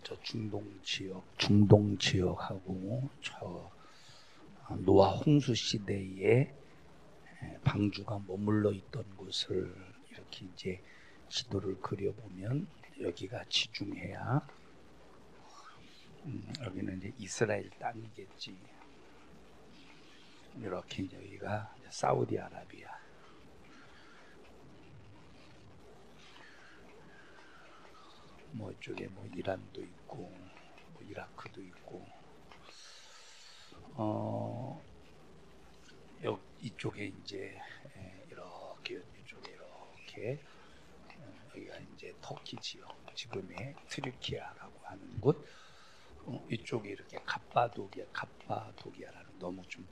저 중동 지역하고 저 노아 홍수 시대에 방주가 머물러 있던 곳을 이렇게 이제 지도를 그려보면 여기가 지중해야 여기는 이제 이스라엘 땅이겠지. 이렇게 이제 여기가 사우디아라비아. 뭐 이쪽에 뭐 이란도 있고 뭐 이라크도 있고 이쪽에 이제 이렇게 이쪽에 이렇게 여기가 이제 터키 지역, 지금의 트르키아라고 하는 곳. 이쪽에 이렇게 갑바도기아라는, 너무 좀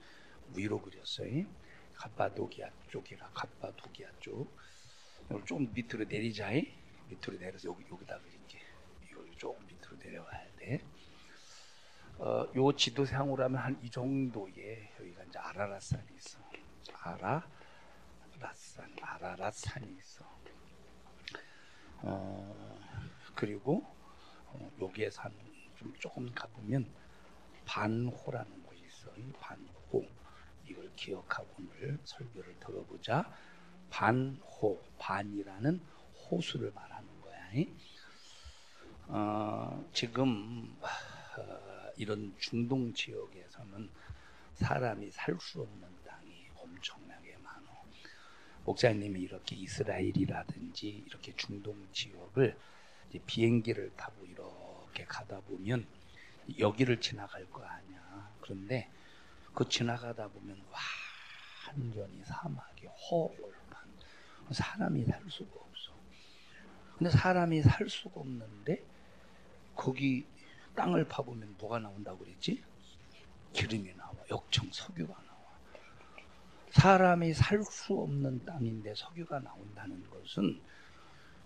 위로 그렸어요. 갑바도기아 쪽이라 갑바도기아 쪽. 좀 밑으로 내리자. 밑으로 내려서 여기다 그릴게. 이걸 조금 밑으로 내려와야 돼. 요 지도상으로 하면 한 이 정도의 여기가 이제 아라랏산이 있어. 아라랏산이 있어. 그리고 여기에서 한 조금 가보면 반호라는 곳이 있어. 이 반호. 이걸 기억하고 오늘 설교를 들어보자. 반호, 반이라는 호수를 말하는 거야. 지금 이런 중동 지역에서는 사람이 살 수 없는 땅이 엄청나게 많아. 목사님이 이렇게 이스라엘이라든지 이렇게 중동 지역을 이제 비행기를 타고 이렇게 가다 보면 여기를 지나갈 거 아니야. 그런데 그 지나가다 보면 완전히 사막이 허벌판. 사람이 살 수가 없어. 근데 사람이 살 수가 없는데 거기 땅을 파보면 뭐가 나온다고 그랬지? 기름이 나와. 역청 석유가 나와. 사람이 살 수 없는 땅인데 석유가 나온다는 것은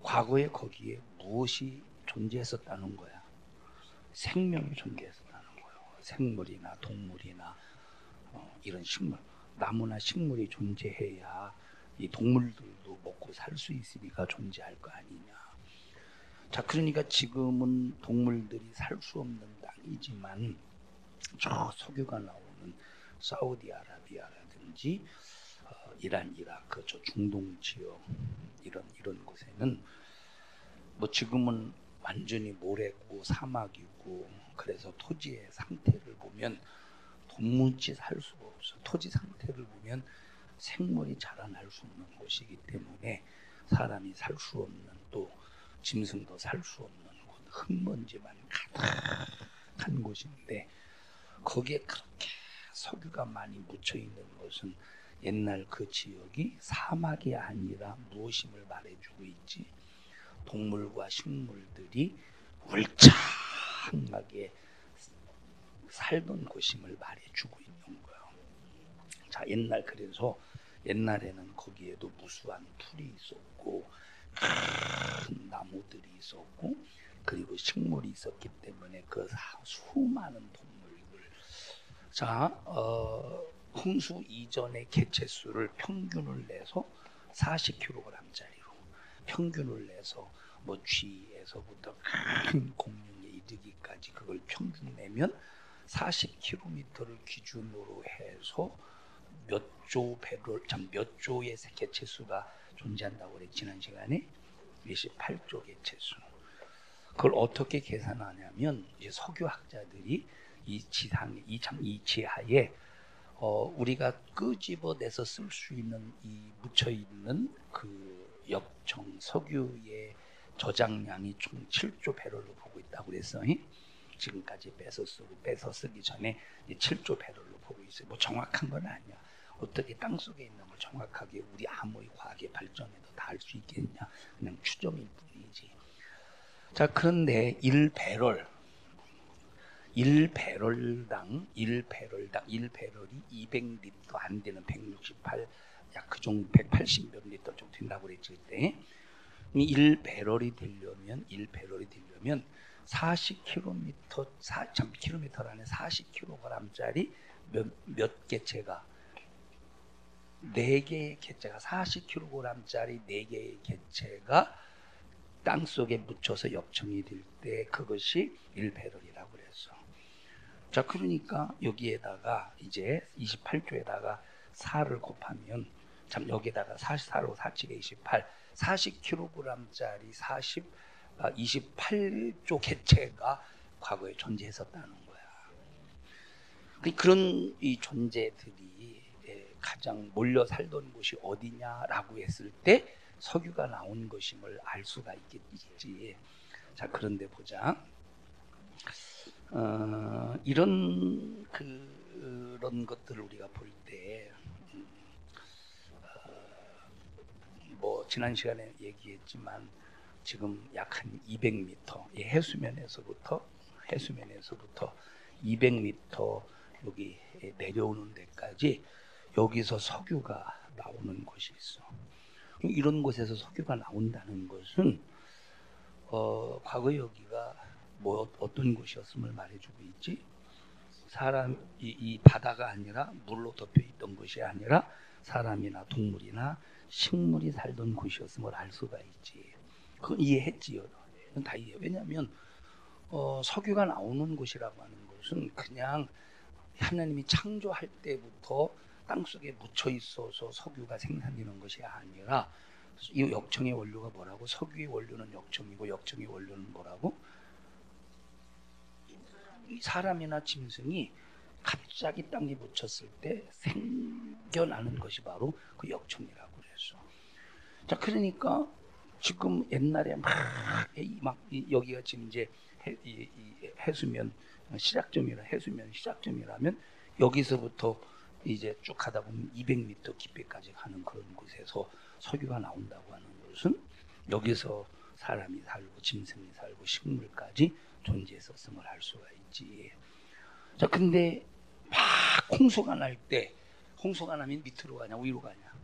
과거에 거기에 무엇이 존재했었다는 거야. 생명이 존재했었다는 거예요. 생물이나 동물이나 이런 식물, 나무나 식물이 존재해야 이 동물들도 먹고 살 수 있으니까 존재할 거 아니냐. 자, 그러니까 지금은 동물들이 살 수 없는 땅이지만 저 석유가 나오는 사우디아라비아라든지 이란, 이라크, 저 중동 지역 이런 곳에는 뭐 지금은 완전히 모래고 사막이고, 그래서 토지의 상태를 보면 도무지 살 수가 없어. 토지 상태를 보면 생물이 자라날 수 없는 곳이기 때문에 사람이 살 수 없는, 또 짐승도 살 수 없는 곳, 흙먼지만 가득한 곳인데 거기에 그렇게 석유가 많이 묻혀 있는 것은 옛날 그 지역이 사막이 아니라 무엇임을 말해주고 있지. 동물과 식물들이 울창하게 살던 곳임을 말해주고 있는 거예요. 자, 그래서 옛날에는 거기에도 무수한 풀이 있었고 큰 나무들이 있었고 그리고 식물이 있었기 때문에 그 수많은 동물들. 자, 홍수 이전의 개체수를 평균을 내서 40kg짜리로 평균을 내서 뭐 쥐에서부터 큰 공룡에 이르기까지 그걸 평균 내면 40km를 기준으로 해서 몇 조의 개체수가 존재한다고 그랬지. 지난 시간에 28조 개체수. 그걸 어떻게 계산하냐면 이제 석유학자들이 이 지하에 우리가 끄집어내서 쓸 수 있는 이 묻혀 있는 그 역청 석유의 저장량이 총 7조 배럴로 보고 있다고 그랬어. 지금까지 빼서 쓰기 전에 7조 배럴로 보고 있어요. 뭐 정확한 건 아니야. 어떻게 땅 속에 있는 걸 정확하게 우리 아무리 과학의 발전에도 다 알 수 있겠냐. 그냥 추정일 뿐이지. 자, 그런데 1배럴당 1배럴이 200리터 안 되는 168, 약 그 정도 180 몇 리터 정도 된다고 그랬지 그때. 1배럴이 되려면 40km 안에 40kg짜리 몇 개체가 4개의 개체가 40kg짜리 4개의 개체가 땅 속에 묻혀서 역청이 될 때 그것이 일배럴이라고 그랬어. 자, 그러니까 여기에다가 이제 28조에다가 4를 곱하면, 참 여기에다가 44로 4칠에 28, 40kg짜리 28조 개체가 과거에 존재했었다는 거야. 그런 이 존재들이 가장 몰려 살던 곳이 어디냐라고 했을 때 석유가 나온 것임을 알 수가 있겠지. 자, 그런데 보자. 이런 그런 것들을 우리가 볼 때, 뭐 지난 시간에 얘기했지만 지금 약 한 200m 해수면에서부터 200m 여기 내려오는 데까지 여기서 석유가 나오는 곳이 있어. 이런 곳에서 석유가 나온다는 것은 과거 여기가 뭐 어떤 곳이었음을 말해주고 있지. 사람 이 바다가 아니라 물로 덮여 있던 것이 아니라 사람이나 동물이나 식물이 살던 곳이었음을 알 수가 있지. 그건 이해했지요. 그건 다 이해. 왜냐하면 석유가 나오는 곳이라고 하는 것은 그냥 하나님이 창조할 때부터 땅 속에 묻혀 있어서 석유가 생산되는 것이 아니라, 이 역청의 원료가 뭐라고? 석유의 원료는 역청이고 역청의 원료는 뭐라고? 사람이나 짐승이 갑자기 땅에 묻혔을 때 생겨나는 것이 바로 그 역청이라고 그랬어. 자, 그러니까 지금 옛날에 여기가 지금 이제 해수면 시작점이라면 여기서부터 이제 쭉 가다 보면 200m 깊이까지 가는 그런 곳에서 석유가 나온다고 하는 것은 여기서 사람이 살고 짐승이 살고 식물까지 존재했었음을 알 수가 있지. 자, 근데 막 홍수가 날 때, 홍수가 나면 밑으로 가냐 위로 가냐?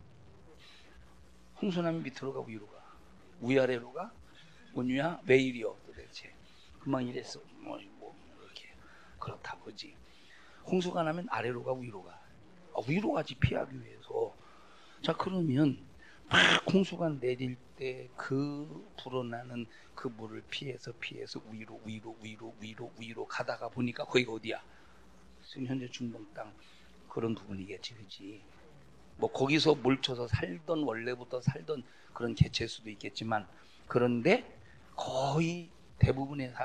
홍수 나면 밑으로 가 위로 가? 위아래로 가? 원유야? 왜 이리요 도대체? 그만 이랬어. 뭐 이렇게 그렇다 보지. 홍수가 나면 아래로 가 위로 가? 위로 가지, 피하기 위해서. 자, 그러면 막 홍수가 내릴 때 그 불어나는 그 물을 피해서 위로 가다가 보니까 거기가 어디야? 지금 현재 중동 땅 그런 부분이겠지, 그지? 뭐 거기서 몰쳐서 원래부터 살던 그런 개체일 수도 있겠지만, 그런데 거의 대부분의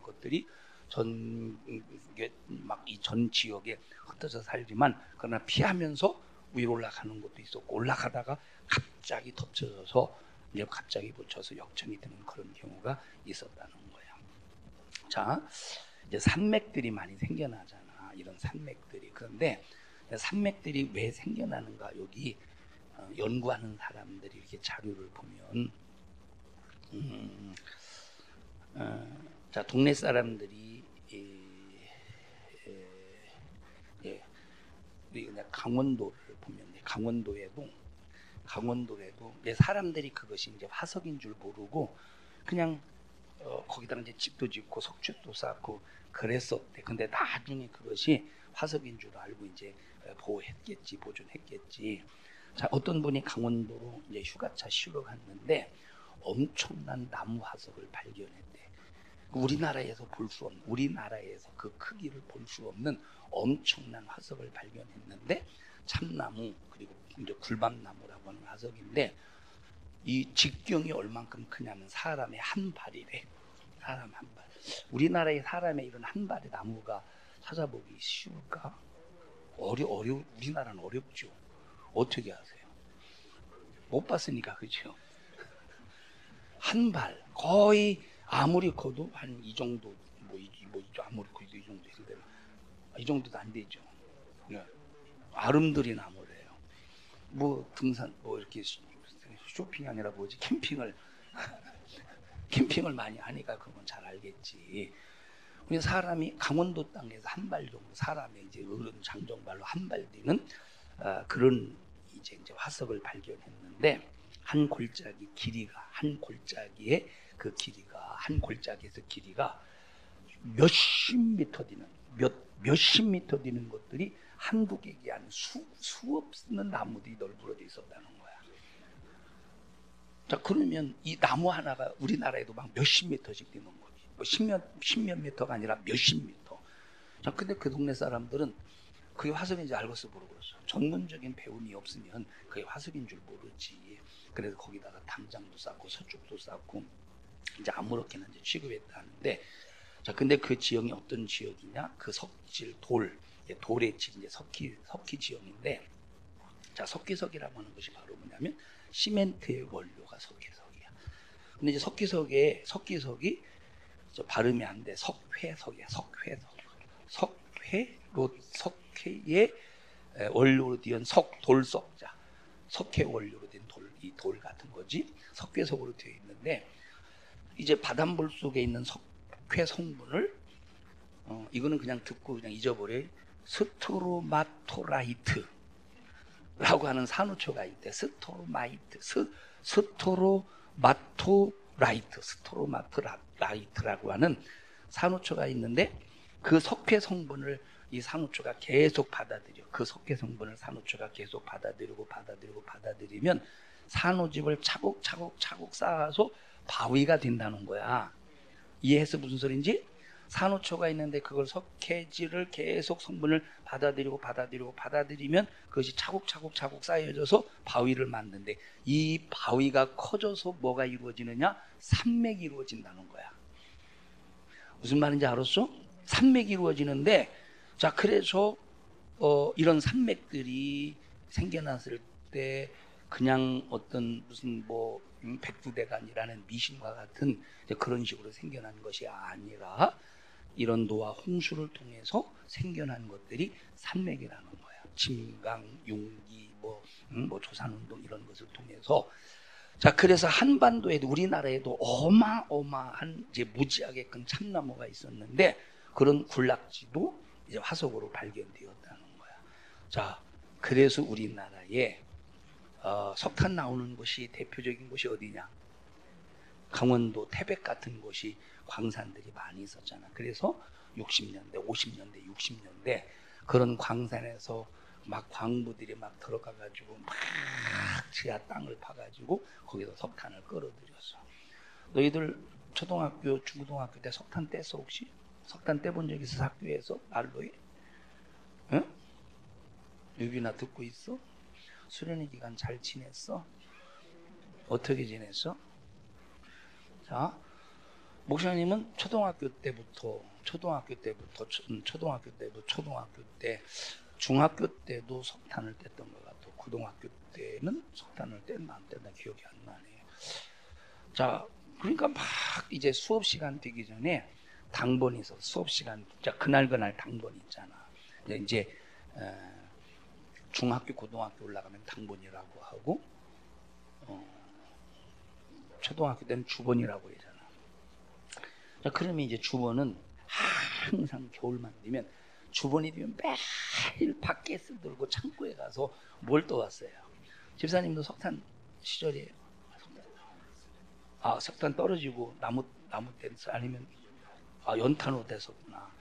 것들이 이 전 지역에 흩어져 살지만, 그러나 피하면서 위로 올라가는 것도 있었고, 올라가다가 갑자기 덮쳐져서 이제 갑자기 붙여서 역청이 되는 그런 경우가 있었다는 거야. 자, 이제 산맥들이 많이 생겨나잖아. 이런 산맥들이. 그런데 산맥들이 왜 생겨나는가? 여기 연구하는 사람들이 이렇게 자료를 보면, 자, 동네 사람들이 우리 그냥 강원도를 보면, 강원도에도 사람들이 그것이 이제 화석인 줄 모르고 그냥 거기다가 이제 집도 짓고 석축도 쌓고 그랬었대. 근데 나중에 그것이 화석인 줄 알고 이제 보존했겠지. 자, 어떤 분이 강원도로 이제 휴가차 쉬러 갔는데 엄청난 나무 화석을 발견했대. 우리나라에서 그 크기를 볼 수 없는 엄청난 화석을 발견했는데, 참나무 그리고 이제 굴밤나무라고 하는 화석인데, 이 직경이 얼만큼 크냐면 사람의 한 발이래. 사람 한 발. 우리나라의 사람의 이런 한 발의 나무가 찾아보기 쉬울까? 우리나라는 어렵죠. 어떻게 하세요? 못 봤으니까, 그죠? 한 발, 거의 아무리 커도 한 이 정도, 아무리 커도 이 정도 있을 때는 이 정도도 안 되죠. 아름드리 나무래요. 뭐 등산, 뭐 이렇게 쇼핑이 아니라 뭐지? 캠핑을 많이 하니까 그건 잘 알겠지. 우리 사람이 강원도 땅에서 한 발 정도, 사람의 이제 어른 장정발로 한 발 되는 그런 이제 화석을 발견했는데, 한 골짜기에서 길이가 몇십 미터 되는 것들이 한두 개가 아닌 수없는 나무들이 널브러져 있었다는 거야. 자, 그러면 이 나무 하나가 우리나라에도 막 몇십 미터씩 되는 거지. 뭐 십몇 미터가 아니라 몇십 미터. 자, 근데 그 동네 사람들은 그게 화석인지 알고서 모르겠어. 전문적인 배움이 없으면 그게 화석인 줄 모르지. 그래서 거기다가 담장도 쌓고 서쪽도 쌓고 이제 아무렇게나 이제 취급했다는데, 자, 근데 그 지형이 어떤 지역이냐? 그 석질 돌의 질 이제 석기 지형인데, 자, 석기석이라고 하는 것이 바로 뭐냐면 시멘트의 원료가 석기석이야. 근데 이제 석기석이 발음이 안 돼. 석회석이야. 석회의 원료로 된 돌석자. 석회 원료로 된 이 돌 같은 거지. 석회석으로 되어 있는데, 이제 바닷물 속에 있는 석회 성분을 이거는 그냥 듣고 그냥 잊어버려. 스트로마토라이트라고 하는 산호초가 있대. 스트로마토라이트라고 하는 산호초가 있는데, 그 석회 성분을 이 산호초가 계속 받아들여. 그 석회 성분을 산호초가 계속 받아들이면 산호집을 차곡차곡 쌓아서 바위가 된다는 거야. 이해해서 무슨 소린지? 산호초가 있는데 그걸 석회질을 계속 성분을 받아들이면 그것이 차곡차곡 쌓여져서 바위를 만드는데, 이 바위가 커져서 뭐가 이루어지느냐? 산맥이 이루어진다는 거야. 무슨 말인지 알았어? 산맥이 이루어지는데, 자, 그래서 이런 산맥들이 생겨났을 때 그냥 어떤 무슨 백두대간이라는 미신과 같은 그런 식으로 생겨난 것이 아니라 이런 노화 홍수를 통해서 생겨난 것들이 산맥이라는 거야. 침강, 용기, 조산운동 이런 것을 통해서. 자, 그래서 한반도에도 우리나라에도 어마어마한 이제 무지하게 큰 참나무가 있었는데, 그런 군락지도 이제 화석으로 발견되었다는 거야. 자, 그래서 우리나라에 석탄 나오는 곳이 대표적인 곳이 어디냐? 강원도 태백 같은 곳이 광산들이 많이 있었잖아. 그래서 60년대, 50년대, 60년대 그런 광산에서 막 광부들이 막 들어가가지고 막 지하 땅을 파가지고 거기서 석탄을 끌어들였어. 너희들 초등학교, 중고등학교 때 석탄 뗐어 혹시? 석탄 떼본 적 있어? 학교에서? 난로에? 응? 여기나 듣고 있어? 수련회 기간 잘 지냈어? 어떻게 지냈어? 자, 목사님은 초등학교 때 중학교 때도 석탄을 뗐던 것 같아. 고등학교 때는 석탄을 뗐나 안 뗐나 기억이 안 나네. 자, 그러니까 막 이제 수업 시간 되기 전에 당번이 있어. 수업 시간, 자, 그날 당번이 있잖아. 이제 중학교, 고등학교 올라가면 당번이라고 하고, 초등학교 때는 주번이라고 하잖아. 자, 그러면 이제 주번은 항상 겨울만 되면 주번이 되면 매일 밖에 쓰들고 창고에 가서 뭘 떠왔어요. 집사님도 석탄 시절이에요. 석탄 떨어지고 나무 떼서 아니면 연탄으로 떼었구나.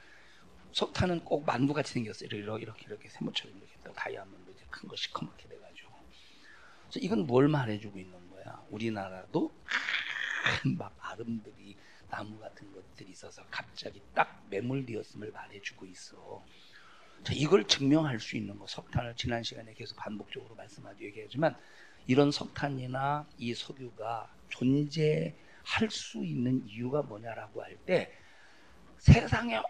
석탄은 꼭 만두같이 생겼어요. 이렇게 세모처럼 이렇게 또 다이아몬드 이제 큰 거 시커멓게 돼가지고. 그래서 이건 뭘 말해주고 있는 거야? 우리나라도 막 아름들이 나무 같은 것들이 있어서 갑자기 딱 매몰되었음을 말해주고 있어. 자, 이걸 증명할 수 있는 거, 석탄을 지난 시간에 계속 반복적으로 얘기하지만 이런 석탄이나 이 석유가 존재할 수 있는 이유가 뭐냐라고 할 때 세상에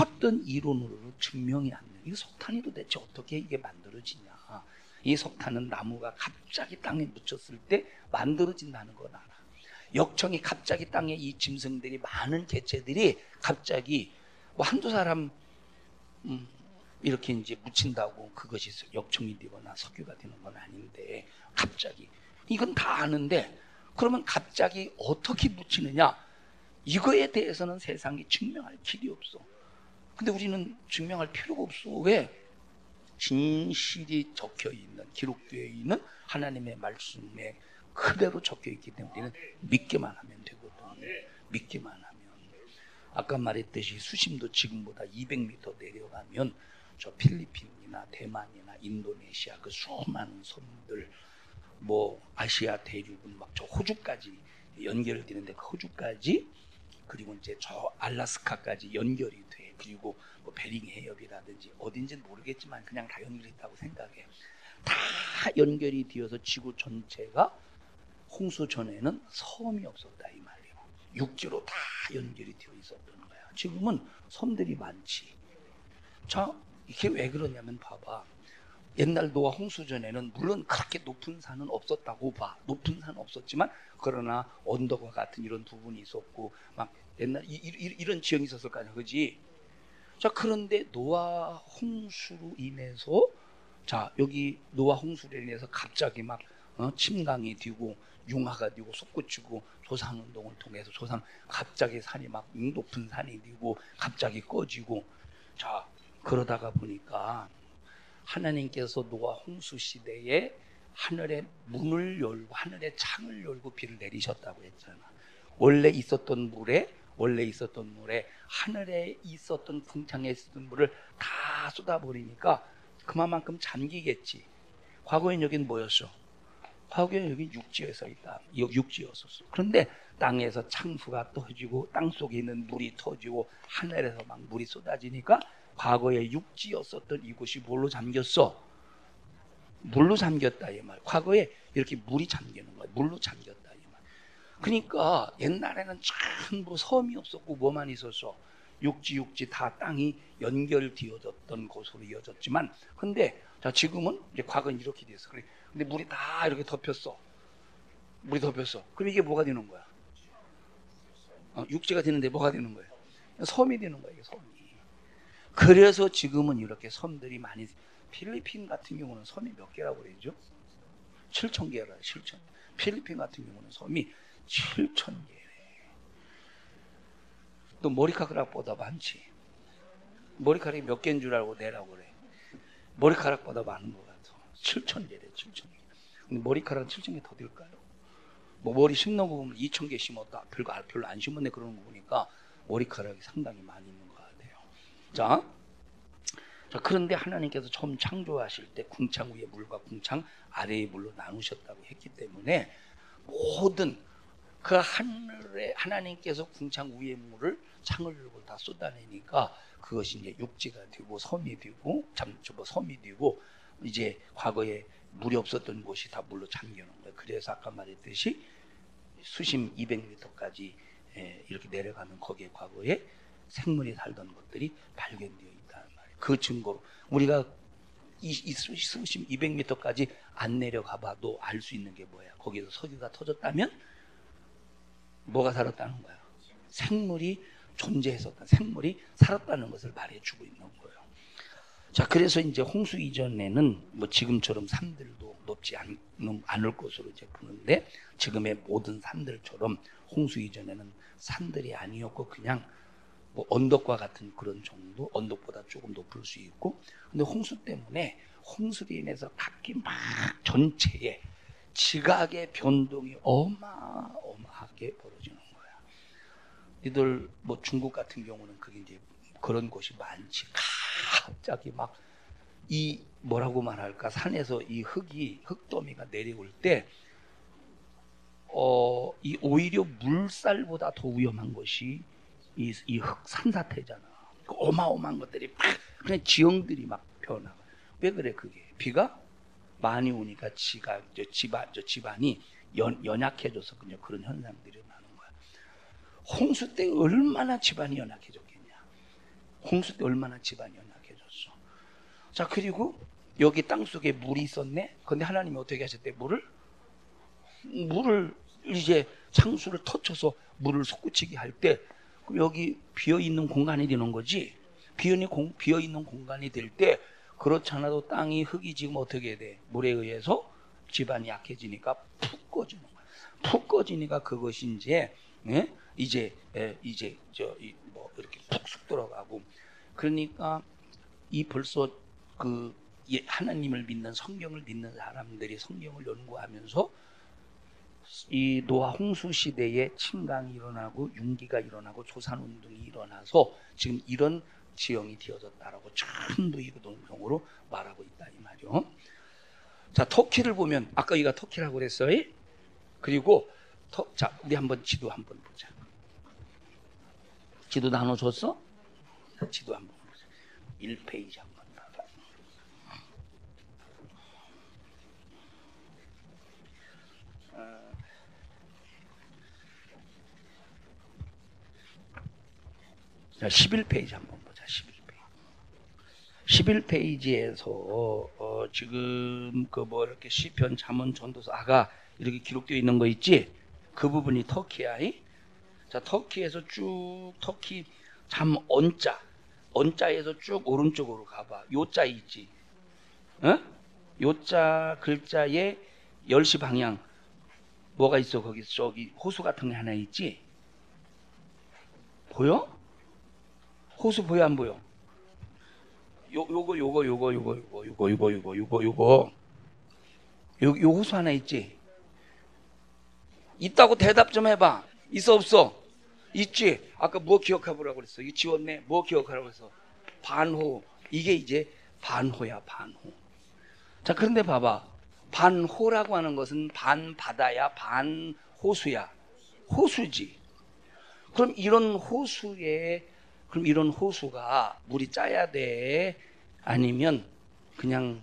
어떤 이론으로 증명이 안 돼. 이 석탄이 도대체 어떻게 이게 만들어지냐? 이 석탄은 나무가 갑자기 땅에 묻혔을 때 만들어진다는 걸 알아. 역청이 갑자기 땅에 이 짐승들이 많은 개체들이 갑자기 한두 사람 이렇게 이제 묻힌다고 그것이 역청이 되거나 석유가 되는 건 아닌데, 갑자기 이건 다 아는데 그러면 갑자기 어떻게 묻히느냐? 이거에 대해서는 세상이 증명할 길이 없어. 근데 우리는 증명할 필요가 없어. 왜? 진실이 기록되어 있는 하나님의 말씀에 그대로 적혀 있기 때문에 우리는 믿기만 하면 되거든. 믿기만 하면. 아까 말했듯이 수심도 지금보다 200m 내려가면 저 필리핀이나 대만이나 인도네시아 그 수많은 섬들, 뭐 아시아 대륙은 막 저 호주까지 연결되는데 그 호주까지 그리고 이제 저 알라스카까지 연결이 돼. 그리고 뭐 베링 해협이라든지 어딘지는 모르겠지만 그냥 다 연결했다고 생각해. 다 연결이 되어서 지구 전체가 홍수 전에는 섬이 없었다 이 말이에요. 육지로 다 연결이 되어 있었던 거야. 지금은 섬들이 많지. 자, 이게 왜 그러냐면 봐봐. 옛날 노아 홍수 전에는 물론 그렇게 높은 산은 없었다고 봐. 높은 산은 없었지만 그러나 언덕과 같은 이런 부분이 있었고 막 옛날 이런 지형이 있었을 거 아니야, 그지? 자, 그런데 노아 홍수로 인해서 자 여기 노아 홍수로 인해서 갑자기 막 침강이 되고 융화가 되고 솟구치고 조산운동을 통해서 갑자기 산이 막 높은 산이 되고 갑자기 꺼지고 자 그러다가 보니까 하나님께서 노아 홍수 시대에 하늘의 문을 열고 하늘의 창을 열고 비를 내리셨다고 했잖아. 원래 있었던 물에 하늘에 있었던 궁창에 있었던 물을 다 쏟아버리니까 그만큼 잠기겠지. 과거엔 여긴 뭐였어? 과거엔 여긴 육지였었어. 그런데 땅에서 창수가 터지고 땅 속에 있는 물이 터지고 하늘에서 막 물이 쏟아지니까 과거에 육지였었던 이곳이 뭘로 잠겼어? 물로 잠겼다 이 말. 과거에 이렇게 물이 잠기는 거야. 물로 잠겼다 이 말. 그러니까 옛날에는 전부 섬이 없었고 뭐만 있었어? 육지 다 땅이 연결되어졌던 곳으로 이어졌지만, 근데 자 지금은 이제 과거는 이렇게 됐어. 그래. 근데 물이 다 이렇게 덮였어. 그럼 이게 뭐가 되는 거야? 육지가 되는데 뭐가 되는 거예요? 섬이 되는 거예요. 섬이. 그래서 지금은 이렇게 섬들이 많이. 필리핀 같은 경우는 섬이 몇 개라고 그러죠? 7,000개라. 7,000. 필리핀 같은 경우는 섬이 7,000개. 또 머리카락보다 많지. 머리카락이 몇 개인 줄 알고 내라고 그래. 머리카락보다 많은 것 같아. 7,000개래. 7,000개. 근데 머리카락은 7,000개 더 될까요? 뭐 머리 심는 거 보면 2,000개 심었다. 별로 안 심었네 그러는 거 보니까 머리카락이 상당히 많이 있는 것 같아요. 자, 그런데 하나님께서 처음 창조하실 때 궁창 위의 물과 궁창 아래의 물로 나누셨다고 했기 때문에 모든 그 하늘에 하나님께서 궁창 위의 물을 창을 열고 다 쏟아내니까 그것이 이제 육지가 되고 섬이 되고 섬이 되고 이제 과거에 물이 없었던 곳이 다 물로 잠기는 거예요. 그래서 아까 말했듯이 수심 200m까지 이렇게 내려가면 거기에 과거에 생물이 살던 것들이 발견되어 있다는 말이에요. 그 증거로 우리가 이 수심 200m까지 안 내려가 봐도 알 수 있는 게 뭐야? 거기서 석유가 터졌다면 뭐가 살았다는 거야? 생물이 존재했었다. 생물이 살았다는 것을 말해주고 있는 거예요. 자, 그래서 이제 홍수 이전에는 뭐 지금처럼 산들도 높지 않을 것으로 이제 보는데 지금의 모든 산들처럼 홍수 이전에는 산들이 아니었고 그냥 뭐 언덕과 같은 그런 정도, 언덕보다 조금 높을 수 있고, 근데 홍수 때문에 홍수로 인해서 각기 막 전체에 지각의 변동이 어마어마하게 벌어지는 거야. 이들 뭐 중국 같은 경우는 그게 이제 그런 곳이 많지. 갑자기 막 이 뭐라고 말할까 산에서 이 흙더미가 내려올 때 이 오히려 물살보다 더 위험한 것이 이 산사태잖아. 그 어마어마한 것들이 막 그냥 지형들이 막 변화. 왜 그래 그게? 비가 많이 오니까 집안이 연약해져서 그냥 그런 현상들이 나는 거야. 홍수 때 얼마나 집안이 연약해졌겠냐. 홍수 때 얼마나 집안이 연약해졌어. 자, 그리고 여기 땅속에 물이 있었네. 근데 하나님이 어떻게 하셨대? 물을 이제 창수를 터쳐서 물을 솟구치게 할 때 여기 비어있는 공간이 되는 거지. 비어있는 공간이 될 때 그렇지 않아도 땅이 흙이 지금 어떻게 돼? 물에 의해서 집안이 약해지니까 푹 꺼지는 거야. 푹 꺼지니까 그것이 이제 이렇게 푹 들어가고. 그러니까 이 벌써 그 하나님을 믿는 성경을 믿는 사람들이 성경을 연구하면서 이 노아 홍수 시대에 침강이 일어나고 융기가 일어나고 조산운동이 일어나서 지금 이런 지형이 되어졌다라고 전부 이동성으로 말하고 있다 이 말이요. 자, 터키를 보면 아까 이가 터키라고 그랬어요. 그리고 자, 우리 한번 지도 한번 보자. 지도 나눠줬어? 자, 지도 한번 보자. 1페이지 한번 봐봐. 자, 11페이지 한번 보자. 11페이지에서 지금 그 뭐 이렇게 시편, 잠언, 전도서, 아가 이렇게 기록되어 있는 거 있지? 그 부분이 터키야. 자, 터키에서 쭉 터키 언자에서 쭉 오른쪽으로 가봐. 요자 있지? 어? 요자 글자에 10시 방향 뭐가 있어? 거기 저기 호수 같은 게 하나 있지? 보여? 호수 보여 안 보여? 요거 호수 하나 있지? 있다고 대답 좀 해봐. 있어 없어? 있지? 아까 뭐 기억해보라고 그랬어? 이거 지웠네. 뭐 기억하라고 그랬어? 반호. 이게 이제 반호야, 반호. 자, 그런데 봐봐. 반호라고 하는 것은 반 바다야, 반 호수야. 호수지. 그럼 이런 호수가 물이 짜야 돼? 아니면 그냥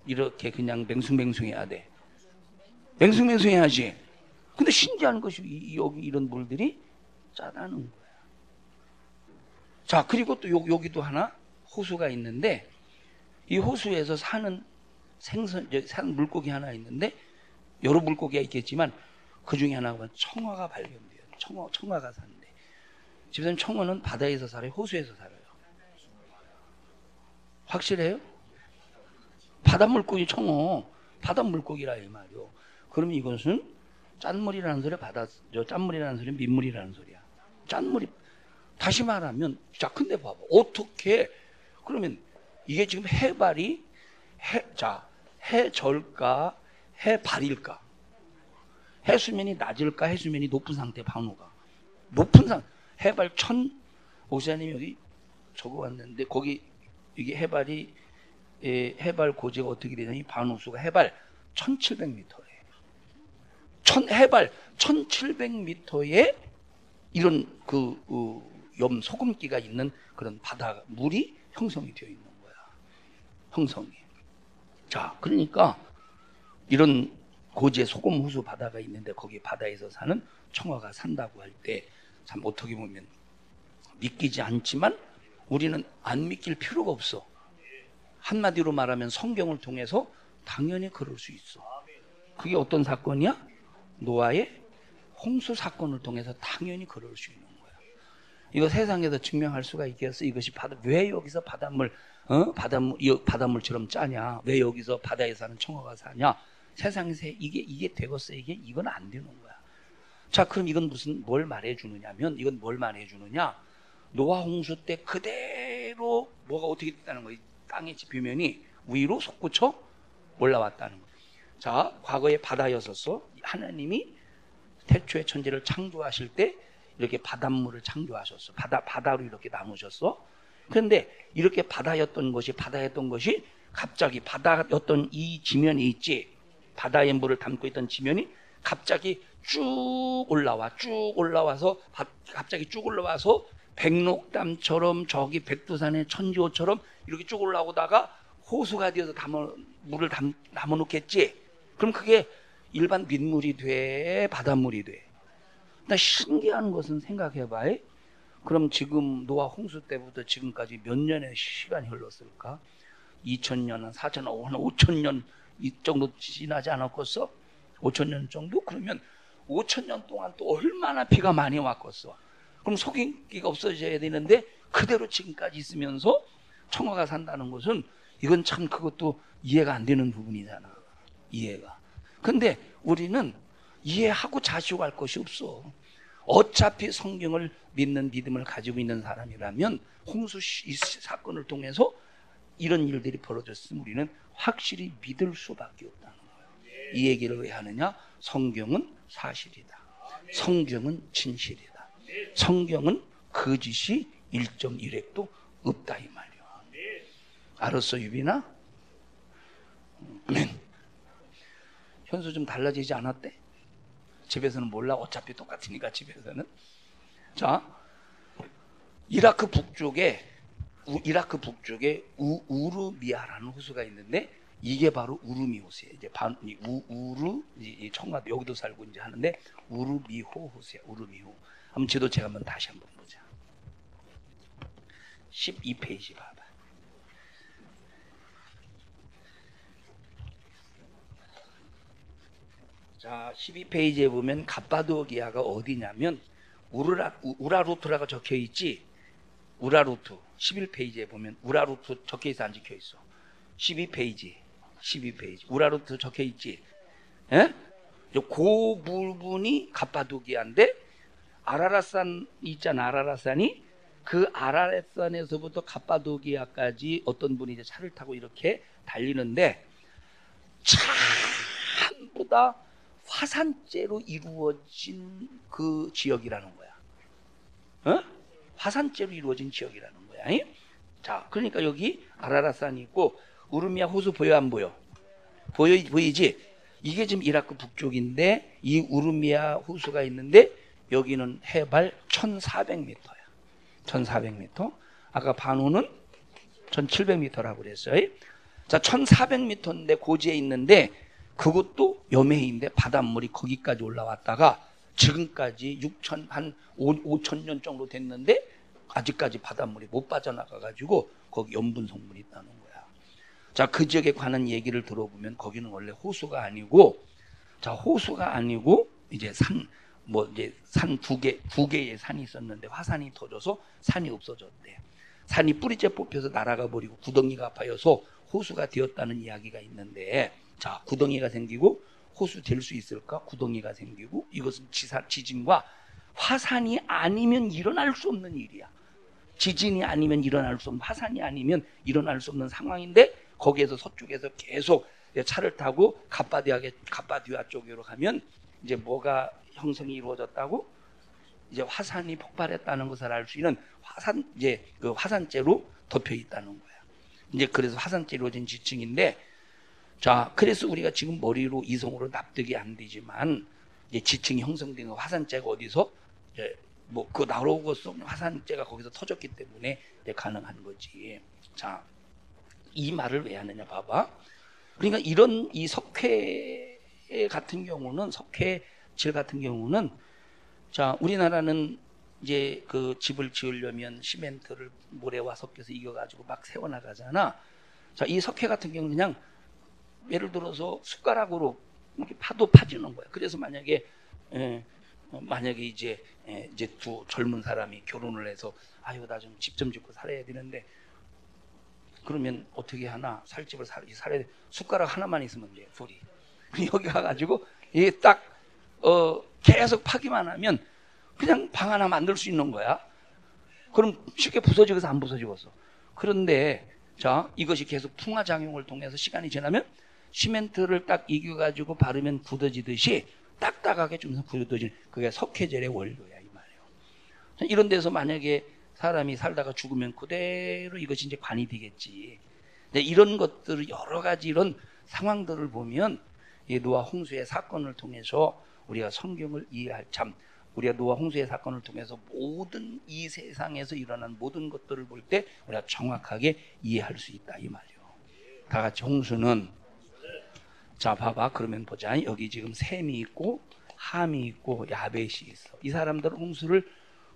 이렇게 그냥 맹숭맹숭해야 돼? 맹숭맹숭해야지. 근데 신기한 것이 여기 이런 물들이 짜다는 거야. 자, 그리고 또 여기도 하나 호수가 있는데 이 호수에서 사는 사는 물고기 하나 있는데 여러 물고기가 있겠지만 그 중에 하나가 청어가 발견돼요. 청어가 사는데 집사님, 청어는 바다에서 살아요? 호수에서 살아요? 확실해요? 바닷물고기 청어, 바닷물고기라 이 말이요. 그러면 이것은 짠물이라는 소리야, 짠물이라는 소리야, 민물이라는 소리야. 짠물이. 다시 말하면, 자, 근데 봐봐. 어떻게, 그러면 이게 지금 해절까, 해발일까? 해수면이 낮을까, 해수면이 높은 상태, 반호가. 높은 해발 목사님 여기 적어왔는데, 거기, 이게 해발 고지가 어떻게 되냐면, 반호수가 해발 1700m예요. 해발 1700m에 이런 염 소금기가 있는 그런 바다 물이 형성이 되어 있는 거야. 형성이. 자, 그러니까 이런 고지에 소금 호수 바다가 있는데 거기 바다에서 사는 청어가 산다고 할 때 참 어떻게 보면 믿기지 않지만 우리는 안 믿길 필요가 없어. 한마디로 말하면 성경을 통해서 당연히 그럴 수 있어. 그게 어떤 사건이야? 노아의 홍수 사건을 통해서 당연히 그럴 수 있는 거야. 이거 세상에서 증명할 수가 있겠어? 이것이 왜 여기서 바닷물처럼 짜냐? 왜 여기서 바다에 사는 청어가 사냐? 세상에서 이게 되겠어? 이건 안 되는 거야. 자, 그럼 이건 뭘 말해주느냐면, 이건 뭘 말해주느냐? 노아 홍수 때 그대로 뭐가 어떻게 됐다는 거야? 땅의 지표면이 위로 솟구쳐 올라왔다는 거야. 자, 과거에 바다였었어. 하나님이 태초의 천지를 창조하실 때 이렇게 바닷물을 창조하셨어. 바다로 이렇게 나누셨어. 그런데 이렇게 바다였던 것이 갑자기 바다였던 이 지면이 있지. 바다의 물을 담고 있던 지면이 갑자기 쭉 올라와서 백록담처럼 저기 백두산의 천지호처럼 이렇게 쭉 올라오다가 호수가 되어서 물을 담아놓겠지. 그럼 그게 일반 민물이 돼, 바닷물이 돼. 근데 신기한 것은 생각해봐. 그럼 지금 노아 홍수 때부터 지금까지 몇 년의 시간이 흘렀을까? 2000년, 4000년, 한 5000년 이 정도 지나지 않았겠어? 5000년 정도? 그러면 5000년 동안 또 얼마나 비가 많이 왔겠어? 그럼 속인기가 없어져야 되는데 그대로 지금까지 있으면서 청어가 산다는 것은 이건 참 그것도 이해가 안 되는 부분이잖아. 이해가. 근데 우리는 이해하고 자시고할 것이 없어. 어차피 성경을 믿는 믿음을 가지고 있는 사람이라면 홍수 사건을 통해서 이런 일들이 벌어졌으면 우리는 확실히 믿을 수밖에 없다는 거예요. 이 얘기를 왜 하느냐? 성경은 사실이다. 성경은 진실이다. 성경은 거짓이 1.1획도 없다 이 말이야. 알았어, 유빈아? 아멘. 현수 좀 달라지지 않았대? 집에서는 몰라. 어차피 똑같으니까 집에서는. 자, 이라크 북쪽에 우르미아라는 호수가 있는데 이게 바로 우르미 호수예요. 이제 이 청와대 여기도 살고 이제 하는데 우르미호 호수야. 우르미호. 한번 지도 제가 한번 다시 한번 보자. 12페이지 봐봐. 자, 12페이지에 보면 갑바도기아가 어디냐면 우라루트라가 적혀 있지. 우라루트 11페이지에 보면 우라루트 적혀 있어 안 적혀 있어? 12페이지 우라루트 적혀 있지. 예? 그 부분이 갑바도기아인데 아라랏산 있잖아. 아라랏산이 그 아라랏산에서부터 갑바도기아까지 어떤 분이 이제 차를 타고 이렇게 달리는데 전부 다 화산재로 이루어진 그 지역이라는 거야. 어? 화산재로 이루어진 지역이라는 거야. 자, 그러니까 여기 아라랏산이 있고 우르미아 호수 보여 안 보여? 보이지? 이게 지금 이라크 북쪽인데 이 우르미아 호수가 있는데 여기는 해발 1400m야. 1400m. 아까 반호는 1700m라고 그랬어요. 자, 1400m인데 고지에 있는데 그것도 염해인데 바닷물이 거기까지 올라왔다가 지금까지 5,000년 정도 됐는데 아직까지 바닷물이 못 빠져나가가지고 거기 염분 성분이 있다는 거야. 자, 그 지역에 관한 얘기를 들어보면 거기는 원래 호수가 아니고, 자, 호수가 아니고 이제 산 두 개의 산이 있었는데 화산이 터져서 산이 없어졌대. 산이 뿌리째 뽑혀서 날아가 버리고 구덩이가 파여서 호수가 되었다는 이야기가 있는데, 자, 구덩이가 생기고 호수 될 수 있을까? 구덩이가 생기고 이것은 지진과 화산이 아니면 일어날 수 없는 일이야. 지진이 아니면 일어날 수 없는, 화산이 아니면 일어날 수 없는 상황인데 거기에서 서쪽에서 계속 차를 타고 갑바디아 쪽으로 가면 이제 뭐가 형성이 이루어졌다고? 이제 화산이 폭발했다는 것을 알 수 있는 그 화산재로 덮여 있다는 거야. 이제 그래서 화산재로 이루어진 지층인데, 자, 그래서 우리가 지금 머리로 이성으로 납득이 안 되지만 이제 지층이 형성된 화산재가 어디서 그 나오고 화산재가 거기서 터졌기 때문에 가능한 거지. 자, 이 말을 왜 하느냐 봐봐. 그러니까 이런 이 석회 같은 경우는, 석회질 같은 경우는, 자, 우리나라는 이제 그 집을 지으려면 시멘트를 모래와 섞여서 이겨가지고 막 세워나가잖아. 자, 이 석회 같은 경우는 그냥 예를 들어서 숟가락으로 이렇게 파도 파지는 거야. 그래서 만약에 이제 두 젊은 사람이 결혼을 해서 아유 나 좀 집 좀 짓고 살아야 되는데, 그러면 어떻게 하나? 살집을 살아야 돼. 숟가락 하나만 있으면 돼. 둘이 여기 가가지고 이게 딱 계속 파기만 하면 그냥 방 하나 만들 수 있는 거야. 그럼 쉽게 부서지고서 안 부서지겠어. 그런데 자, 이것이 계속 풍화작용을 통해서 시간이 지나면 시멘트를 딱 이겨가지고 바르면 굳어지듯이 딱딱하게 좀 굳어지는, 그게 석회젤의 원료야 이 말이에요. 이런 데서 만약에 사람이 살다가 죽으면 그대로 이것이 이제 관이 되겠지. 이런 것들을 여러 가지 이런 상황들을 보면 이 노아 홍수의 사건을 통해서 우리가 성경을 이해할, 참 우리가 노아 홍수의 사건을 통해서 모든 이 세상에서 일어난 모든 것들을 볼 때 우리가 정확하게 이해할 수 있다 이 말이에요. 다 같이 홍수는, 자 봐봐, 그러면 보자. 여기 지금 셈이 있고 함이 있고 야벳이 있어. 이 사람들은 홍수를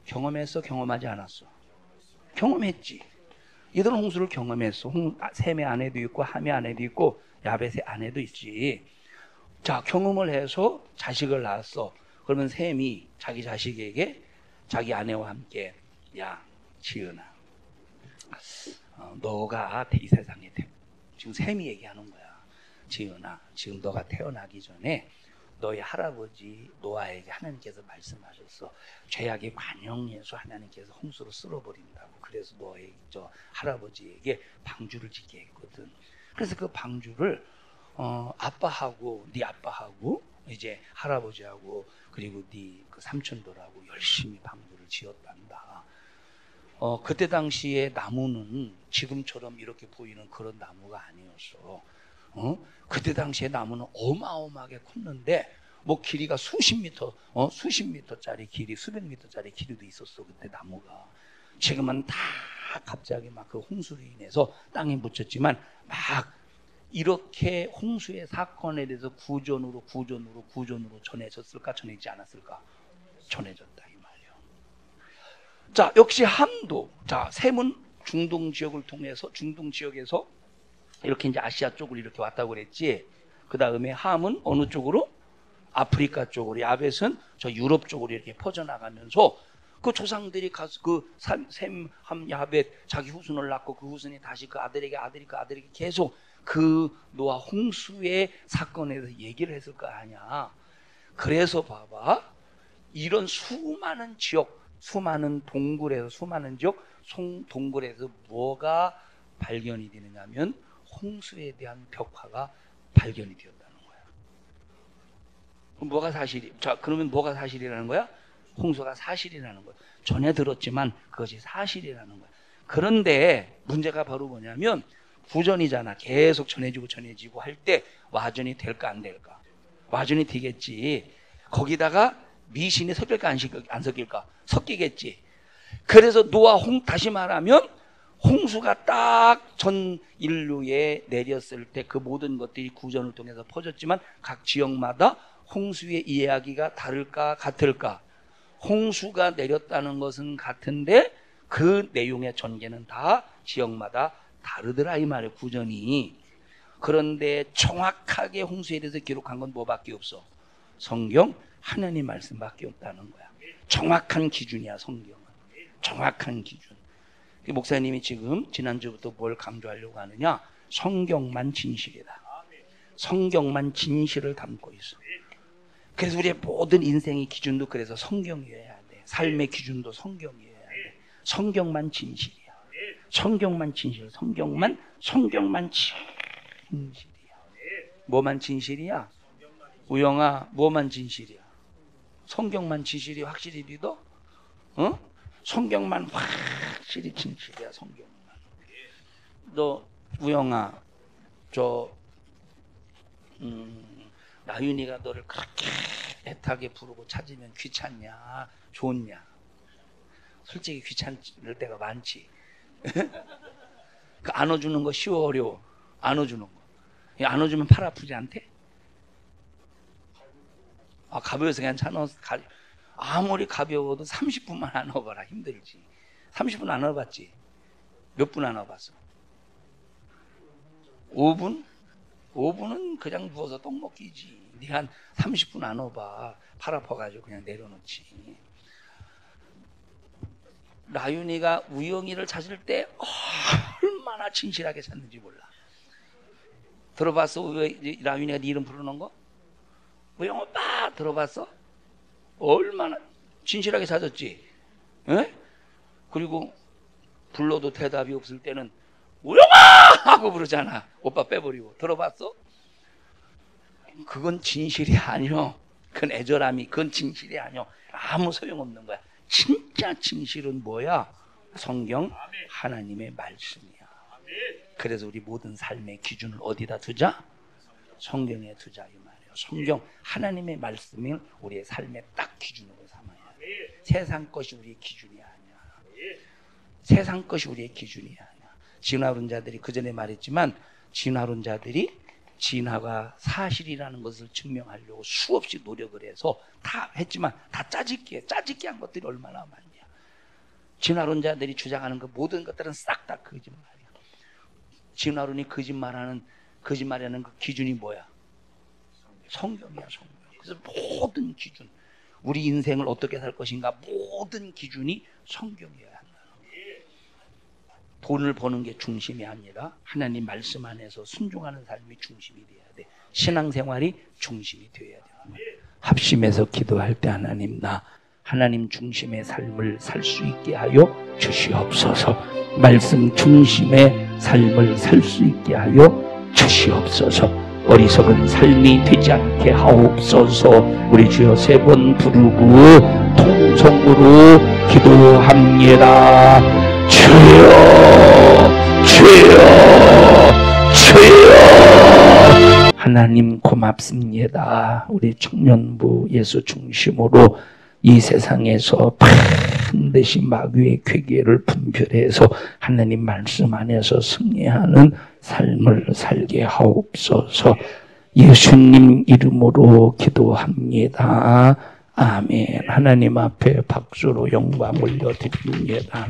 경험했어, 경험하지 않았어? 경험했지. 이들은 홍수를 경험했어. 셈의 아내도 있고 함의 아내도 있고 야벳의 아내도 있지. 자, 경험을 해서 자식을 낳았어. 그러면 셈이 자기 자식에게 자기 아내와 함께, 야 지은아, 너가 이 세상에 지금 셈이 얘기하는 거야. 지은아, 지금 너가 태어나기 전에 너희 할아버지 노아에게 하나님께서 말씀하셨어. 죄악의 관영에서 하나님께서 홍수로 쓸어버린다고. 그래서 너희 할아버지에게 방주를 짓게 했거든. 그래서 그 방주를 아빠하고 네 아빠하고 이제 할아버지하고 그리고 네 그 삼촌들하고 열심히 방주를 지었단다. 그때 당시에 나무는 지금처럼 이렇게 보이는 그런 나무가 아니었어. 그때 당시에 나무는 어마어마하게 컸는데 뭐 길이가 수십 미터짜리 길이, 수백 미터짜리 길이도 있었어 그때 나무가. 지금은 다 갑자기 막 그 홍수로 인해서 땅에 묻혔지만 막 이렇게 홍수의 사건에 대해서 구전으로 전해졌을까, 전해지지 않았을까? 전해졌다 이 말이에요. 자, 역시 함도, 자, 셈은 중동 지역을 통해서, 중동 지역에서 이렇게 이제 아시아 쪽으로 이렇게 왔다고 그랬지. 그 다음에 함은 어느 쪽으로? 아프리카 쪽으로, 야벳은 저 유럽 쪽으로 이렇게 퍼져나가면서 그 조상들이 가서 그 셈, 함, 야벳 자기 후손을 낳고 그 후손이 다시 그 아들에게 계속 그 노아 홍수의 사건에 대해서 얘기를 했을 거 아니야. 그래서 봐봐, 이런 수많은 지역, 수많은 동굴에서, 수많은 지역, 동굴에서 뭐가 발견이 되느냐면 홍수에 대한 벽화가 발견이 되었다는 거야. 그럼 뭐가 사실이? 자, 그러면 뭐가 사실이라는 거야? 홍수가 사실이라는 거야. 전에 들었지만 그것이 사실이라는 거야. 그런데 문제가 바로 뭐냐면 구전이잖아. 계속 전해지고 할 때 와전이 될까 안 될까? 와전이 되겠지. 거기다가 미신이 섞일까 안 섞일까? 섞이겠지. 그래서 노아 다시 말하면 홍수가 딱 전 인류에 내렸을 때 그 모든 것들이 구전을 통해서 퍼졌지만 각 지역마다 홍수의 이야기가 다를까 같을까? 홍수가 내렸다는 것은 같은데 그 내용의 전개는 다 지역마다 다르더라 이 말이에요. 구전이. 그런데 정확하게 홍수에 대해서 기록한 건 뭐밖에 없어? 성경 하나님 말씀밖에 없다는 거야. 정확한 기준이야 성경은. 정확한 기준. 목사님이 지금 지난주부터 뭘 강조하려고 하느냐? 성경만 진실이다. 성경만 진실을 담고 있어. 그래서 우리의 모든 인생의 기준도 그래서 성경이어야 돼. 삶의 기준도 성경이어야 돼. 성경만 진실이야. 성경만 진실. 성경만 진실이야. 뭐만 진실이야? 우영아, 뭐만 진실이야? 성경만 진실이 확실히 믿어? 성경만 확실히 진실이야. 성경만. 너 우영아, 나윤이가 너를 그렇게 애타게 부르고 찾으면 귀찮냐? 좋냐? 솔직히 귀찮을 때가 많지. 그 안아주는 거 쉬워 어려워? 안아주는 거. 안아주면 팔 아프지 않대? 아, 가벼워서 괜찮아. 아무리 가벼워도 30분만 안아봐라. 힘들지. 30분 안아봤지? 몇 분 안아봤어? 5분? 5분은 그냥 누워서 떡 먹기지. 네가 한 30분 안아봐. 팔 아파가지고 그냥 내려놓지. 라윤이가 우영이를 찾을 때 얼마나 진실하게 찾는지 몰라. 들어봤어? 라윤이가 네 이름 부르는 거? 우영 오빠 들어봤어? 얼마나 진실하게 찾았지? 에? 그리고 불러도 대답이 없을 때는 우영아! 하고 부르잖아. 오빠 빼버리고. 들어봤어? 그건 진실이 아니요. 그건 애절함이, 그건 진실이 아니요. 아무 소용없는 거야. 진짜 진실은 뭐야? 성경 하나님의 말씀이야. 그래서 우리 모든 삶의 기준을 어디다 두자? 성경에 두자 이 말이에요. 성경 하나님의 말씀을 우리의 삶의 딱 기준으로 삼아야 돼. 세상 것이 우리의 기준이 아니야. 세상 것이 우리의 기준이 아니야. 진화론자들이 그 전에 말했지만 진화론자들이 진화가 사실이라는 것을 증명하려고 수없이 노력을 해서 다 했지만 다 짜집기 한 것들이 얼마나 많냐. 진화론자들이 주장하는 그 모든 것들은 싹 다 거짓말이야. 진화론이 거짓말하는 그 기준이 뭐야? 성경이야, 성경. 그래서 모든 기준, 우리 인생을 어떻게 살 것인가 모든 기준이 성경이어야 한다. 돈을 버는 게 중심이 아니라 하나님 말씀 안에서 순종하는 삶이 중심이 돼야 돼. 신앙생활이 중심이 되어야 되는 거야. 합심해서 기도할 때 하나님 중심의 삶을 살 수 있게 하여 주시옵소서. 말씀 중심의 삶을 살 수 있게 하여 주시옵소서. 어리석은 삶이 되지 않게 하옵소서. 우리 주여 3번 부르고 통성으로 기도합니다. 주여, 주여, 주여. 하나님 고맙습니다. 우리 청년부 예수 중심으로 이 세상에서 반드시 마귀의 괴계를 분별해서 하나님 말씀 안에서 승리하는 삶을 살게 하옵소서. 예수님 이름으로 기도합니다. 아멘. 하나님 앞에 박수로 영광 올려드립니다.